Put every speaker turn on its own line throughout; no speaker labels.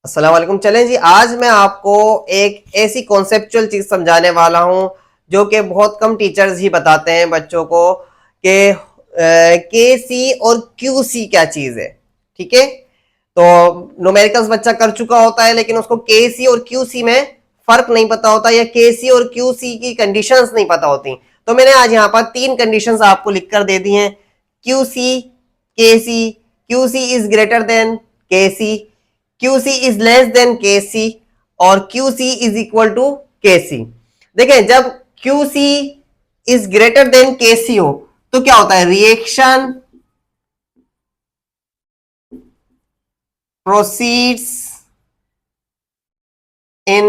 अस्सलाम वालेकुम। चलें जी, आज मैं आपको एक ऐसी कॉन्सेप्चुअल चीज समझाने वाला हूं जो कि बहुत कम टीचर्स ही बताते हैं बच्चों को कि के सी और क्यू सी क्या चीज है। ठीक है, तो न्यूमेरिकल्स बच्चा कर चुका होता है लेकिन उसको के सी और क्यू सी में फर्क नहीं पता होता या के सी और क्यू सी की कंडीशंस नहीं पता होती। तो मैंने आज यहाँ पर तीन कंडीशंस आपको लिखकर दे दी हैं। Q C, K C, Q C is greater than K C, QC is less than KC और QC is equal to KC। देखें, जब QC is greater than KC हो तो क्या होता है, reaction proceeds in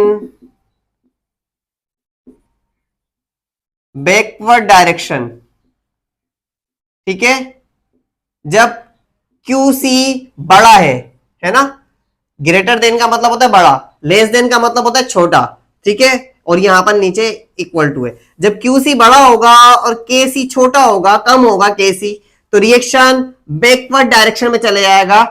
backward direction. ठीक है, जब QC बड़ा है ना, ग्रेटर देन का मतलब होता है बड़ा, लेस देन का मतलब होता है छोटा। ठीक है, और यहां पर नीचे इक्वल टू है। जब QC बड़ा होगा और KC छोटा होगा, कम होगा KC, तो रिएक्शन बैकवर्ड डायरेक्शन में चले जाएगा,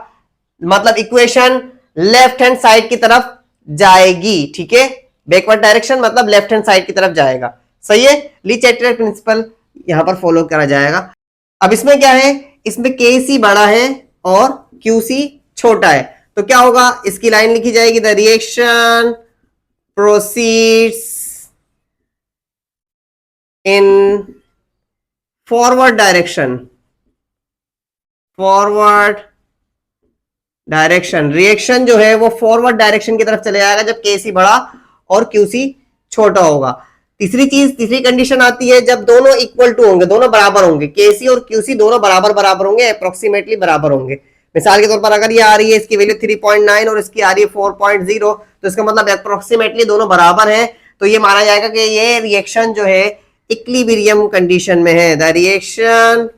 मतलब इक्वेशन लेफ्ट हैंड साइड की तरफ जाएगी। ठीक है, बैकवर्ड डायरेक्शन मतलब लेफ्ट हैंड साइड की तरफ जाएगा। सही है, ली चैटलर प्रिंसिपल यहां पर फॉलो करा जाएगा। अब इसमें क्या है, इसमें KC बड़ा है और QC छोटा है, तो क्या होगा, इसकी लाइन लिखी जाएगी, the reaction proceeds in forward direction. Forward direction, reaction जो है वो फॉरवर्ड डायरेक्शन की तरफ चले जाएगा जब KC बड़ा और QC छोटा होगा। तीसरी कंडीशन आती है जब दोनों इक्वल टू होंगे, दोनों बराबर होंगे, KC और QC दोनों बराबर होंगे, अप्रोक्सीमेटली बराबर होंगे। मिसाल के तौर पर अगर ये आ रही है, इसकी वैल्यू 3.9 और इसकी आ रही है 4.0, तो इसका मतलब अप्रोक्सीमेटली दोनों बराबर है, तो ये माना जाएगा कि ये रिएक्शन जो है इक्विलिब्रियम कंडीशन में है। The reaction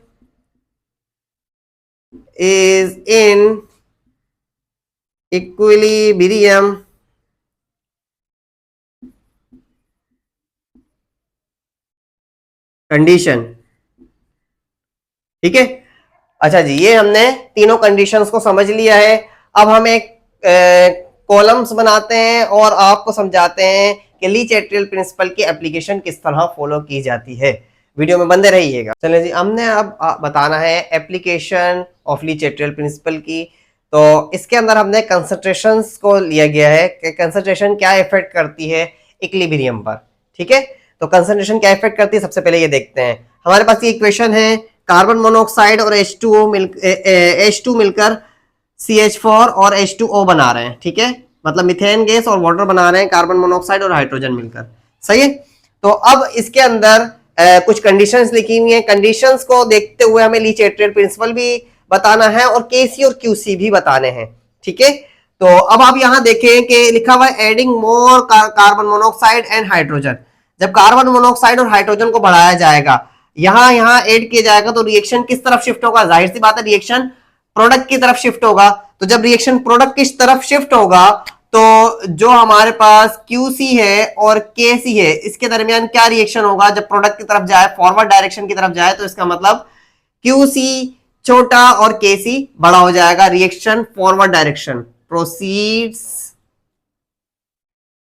is in equilibrium condition. ठीक है, अच्छा जी, ये हमने तीनों कंडीशंस को समझ लिया है। अब हम एक कॉलम्स बनाते हैं और आपको समझाते हैं कि ली चैटलर प्रिंसिपल की एप्लीकेशन किस तरह फॉलो की जाती है। वीडियो में बंदे रहिएगा। चलिए जी, हमने अब बताना है application of Le Chatelier principle की। तो इसके अंदर हमने कंसंट्रेशंस को लिया गया है कि कंसंट्रेशन क्या इफेक्ट करती है इक्विलिब्रियम पर। ठीक है, तो कंसंट्रेशन क्या इफेक्ट करती है, सबसे पहले ये देखते हैं। हमारे पास ये इक्वेशन है, कार्बन मोनोऑक्साइड और H2 मिलकर CH4 और H2O बना रहे हैं। ठीक है, मतलब मिथेन गैस और वाटर बना रहे हैं, कार्बन मोनोऑक्साइड और हाइड्रोजन मिलकर। सही है, तो अब इसके अंदर कुछ कंडीशंस लिखी हुई हैं। कंडीशंस को देखते हुए हमें ली चैटलर प्रिंसिपल भी बताना है और KC और QC भी बताने हैं। ठीक है, तो अब आप यहां देखें कि लिखा हुआ है adding more carbon monoxide and hydrogen. जब कार्बन मोनोऑक्साइड और हाइड्रोजन को बढ़ाया जाएगा, यहां यहां ऐड किया जाएगा, तो रिएक्शन किस तरफ शिफ्ट होगा, जाहिर सी बात है रिएक्शन प्रोडक्ट की तरफ शिफ्ट होगा। तो जब रिएक्शन प्रोडक्ट की तरफ शिफ्ट होगा तो जो हमारे पास QC है और KC है, इसके दरमियान क्या रिएक्शन होगा, जब प्रोडक्ट की तरफ जाए, फॉरवर्ड डायरेक्शन की तरफ जाए, तो इसका मतलब QC छोटा और KC बड़ा हो जाएगा। Reaction forward direction proceeds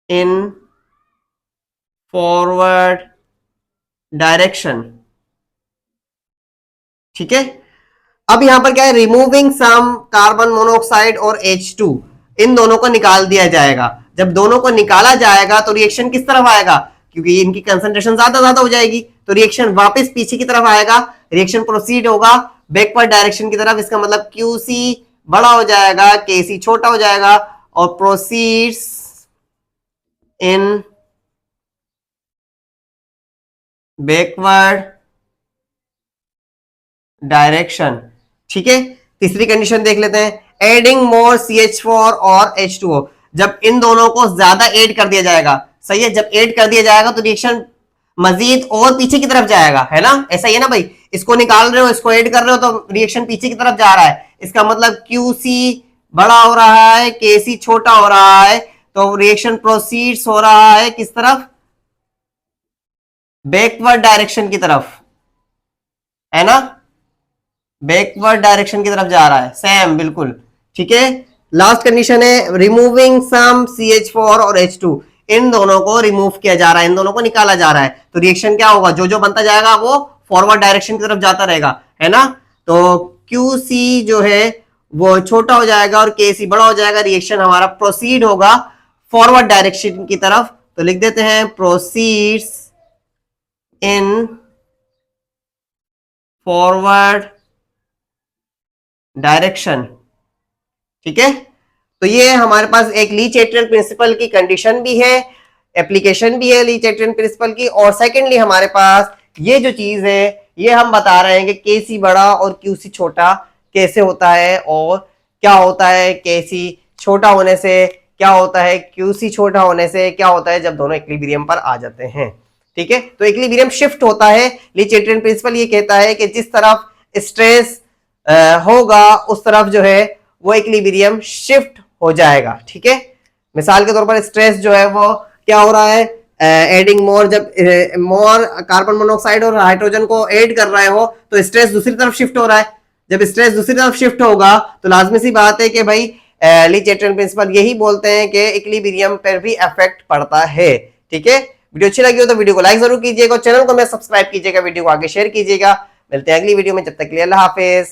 in forward direction. ठीक है, अब यहां पर क्या है, रिमूविंग सम कार्बन मोनोऑक्साइड और H2, इन दोनों को निकाल दिया जाएगा। जब दोनों को निकाला जाएगा तो रिएक्शन किस तरफ आएगा, क्योंकि इनकी कंसंट्रेशन ज्यादा हो जाएगी, तो रिएक्शन वापस पीछे की तरफ आएगा। रिएक्शन प्रोसीड होगा बैकवर्ड डायरेक्शन की तरफ, इसका मतलब QC बड़ा हो जाएगा, KC छोटा हो जाएगा, और प्रोसीड्स इन बैकवर्ड डायरेक्शन। ठीक है, तीसरी कंडीशन देख लेते हैं, एडिंग मोर CH4 और H2O। जब इन दोनों को ज्यादा ऐड कर दिया जाएगा, सही है, जब ऐड कर दिया जाएगा तो रिएक्शन मजीद और पीछे की तरफ जाएगा, है ना, ऐसा ही है ना भाई, इसको निकाल रहे हो, इसको ऐड कर रहे हो, तो रिएक्शन पीछे की तरफ जा रहा है। इसका मतलब QC बड़ा हो रहा है, KC छोटा हो रहा है, तो रिएक्शन प्रोसीड्स हो रहा है किस तरफ, बैकवर्ड डायरेक्शन की तरफ, है ना, बैकवर्ड डायरेक्शन की तरफ जा रहा है, सेम बिल्कुल। ठीक है, लास्ट कंडीशन है रिमूविंग सम CH4 और H2, इन दोनों को रिमूव किया जा रहा है, इन दोनों को निकाला जा रहा है, तो रिएक्शन क्या होगा, जो जो बनता जाएगा वो फॉरवर्ड डायरेक्शन की तरफ जाता रहेगा, है ना। तो QC जो है वो छोटा हो जाएगा और KC बड़ा हो जाएगा, रिएक्शन हमारा प्रोसीड होगा फॉरवर्ड डायरेक्शन की तरफ। तो लिख देते हैं प्रोसीड्स इन फॉरवर्ड डायरेक्शन, ठीक है। तो ये हमारे पास एक ली चैटरल प्रिंसिपल की कंडीशन भी है, एप्लीकेशन भी है ली चैटरल प्रिंसिपल की, और सेकेंडली हमारे पास ये जो चीज है ये हम बता रहे हैं कि केसी बड़ा और क्यूसी छोटा कैसे होता है, और क्या होता है केसी छोटा होने से, क्या होता है क्यूसी छोटा होने से, क्या होता है जब दोनों इक्विलिब्रियम पर आ जाते हैं, ठीक है। तो इक्विलिब्रियम शिफ्ट होता है, ली चैटरल प्रिंसिपल ये कहता है कि जिस तरफ स्ट्रेस होगा उस तरफ जो है वो इक्विलिब्रियम शिफ्ट हो जाएगा, ठीक है। मिसाल के तौर पर स्ट्रेस जो है वो क्या हो रहा है, एडिंग मोर, जब मोर कार्बन मोनोऑक्साइड और हाइड्रोजन को ऐड कर रहे हो तो स्ट्रेस दूसरी तरफ शिफ्ट हो रहा है, जब स्ट्रेस दूसरी तरफ शिफ्ट होगा तो लाजमी सी बात है कि भाई ली चैटरल प्रिंसिपल यही बोलते हैं कि इक्विलिब्रियम पर भी इफेक्ट पड़ता है, ठीक है। वीडियो अच्छी लगी हो तो वीडियो को लाइक जरूर कीजिएगा, चैनल को मैं सब्सक्राइब कीजिएगा, वीडियो को आगे शेयर कीजिएगा। मिलते हैं अगली वीडियो में, जब तक के लिए अल्लाह हाफिज।